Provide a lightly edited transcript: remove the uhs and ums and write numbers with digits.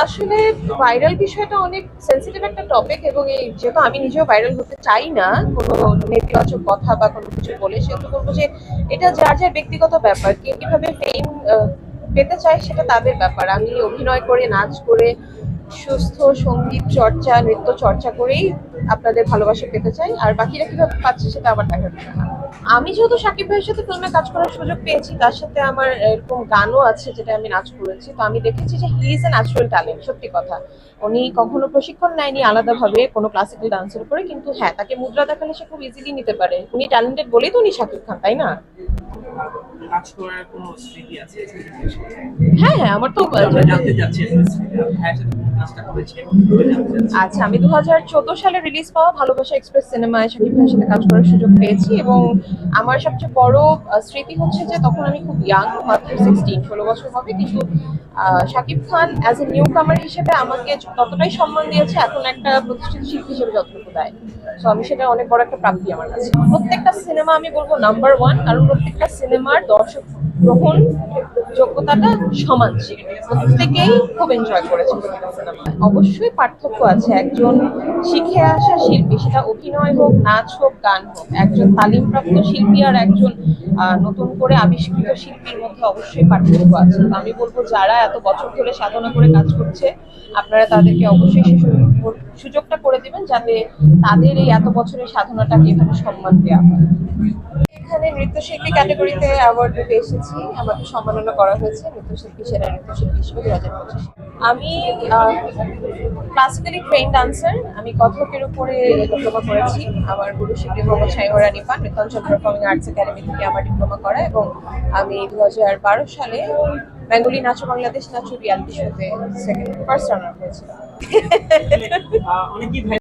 আসলে ভাইরাল বিষয়টা অনেক সেনসিটিভ একটা টপিক, এবং এই যেহেতু আমি নিজেও ভাইরাল হতে চাই না কোনো নেতিবাচক কথা বা কোনো কিছু বলে, সেহেতু বলবো যে এটা যার যার ব্যক্তিগত ব্যাপার। কে কিভাবে ফেম পেতে চায় সেটা তাদের ব্যাপার। আমি অভিনয় করে, নাচ করে, সুস্থ সঙ্গীত চর্চা, নৃত্য চর্চা করেই আপনাদের ভালোবাসা পেতে চাই। আর বাকিরা কিভাবে পাচ্ছে সেটা আমার দেখার বিষয় না। আমি যেহেতু সাকিব ভাইয়ের সাথে ফিল্মে কাজ করার সুযোগ পেয়েছি, তার সাথে আমার এরকম গানও আছে যেটা আমি নাচ করেছি, তো আমি দেখেছি যে he is a natural talent. সত্যি কথা, উনি কখনো প্রশিক্ষণ নেয়নি আলাদাভাবে কোনো ক্লাসিক্যাল ডান্সের উপরে, কিন্তু হ্যাঁ, তাকে মুদ্রা দেখালে সে খুব ইজিলি নিতে পারে। উনি ট্যালেন্টেড বলেই তো উনি শাকিব খান, তাই না? কাজ করার কোনো স্মৃতি আছে? হ্যাঁ হ্যাঁ, আমার তো আমরা জানতে চাচ্ছি আসলে ভাইয়ের সাথে কোন কাজটা করেছে এবং কিভাবে জানতে চাচ্ছি। আচ্ছা, আমি 2014 সালে রিলিজ পাওয়া ভালোবাসা এক্সপ্রেস সিনেমায় শাকিব ভাইয়ের সাথে কাজ করার সুযোগ পেয়েছি, এবং আমার সবচেয়ে বড় স্মৃতি হচ্ছে যে তখন আমি খুব ইয়াং, মাত্র 16 বছর হবে, কিন্তু Shakib Khan as a new কামার হিসেবে আমাকে ততটাই সম্মান দিয়েছে এখন একটা প্রতিষ্ঠিত শিল্পী হিসেবে যতটুকু দেয়। তো আমি সেটা অনেক বড় একটা প্রাপ্তি আমার কাছে। প্রত্যেকটা সিনেমা আমি বলবো নাম্বার ওয়ান, কারণ প্রত্যেকটা সিনেমার দর্শক গ্রহণ যোগ্যতাটা সমান ছিল। প্রত্যেকেই খুব এনজয় করেছে প্রত্যেকটা সিনেমা। অবশ্যই পার্থক্য আছে। একজন শিখে আসা শিল্পী, সেটা অভিনয় হোক, নাচ হোক, গান হোক, একজন তালিমপ্রাপ্ত শিল্পী আর একজন নতুন করে আবিষ্কৃত শিল্পীর মধ্যে অবশ্যই পার্থক্য আছে। তো আমি বলবো যারা এত বছর ধরে সাধনা করে কাজ করছে, আপনারা তাদেরকে অবশ্যই সেই সুযোগটা করে দিবেন, যাতে তাদের এই এত বছরের সাধনাটাকে এখানে সম্মান দেওয়া হয়। এখানে নৃত্যশিল্পী ক্যাটাগরিতে অ্যাওয়ার্ড দিতে এসেছি। আমাকে সম্মাননা করা হয়েছে নৃত্যশিল্পী, সেরা নৃত্যশিল্পী হিসেবে 2025। আমি ক্লাসিক্যালি ট্রেন ডান্সার। আমি কথকের উপরে ডিপ্লোমা করেছি। আমার গুরু শিল্পী Mohammad Shaimra Nipa Nrityanchal performing arts academy থেকে আমার ডিপ্লোমা করা, এবং আমি 2012 সালে বেঙ্গলি নাচো বাংলাদেশ নাচো রিয়ালিটি শোতে ফার্স্ট রানার হয়েছিলাম। অনেকেই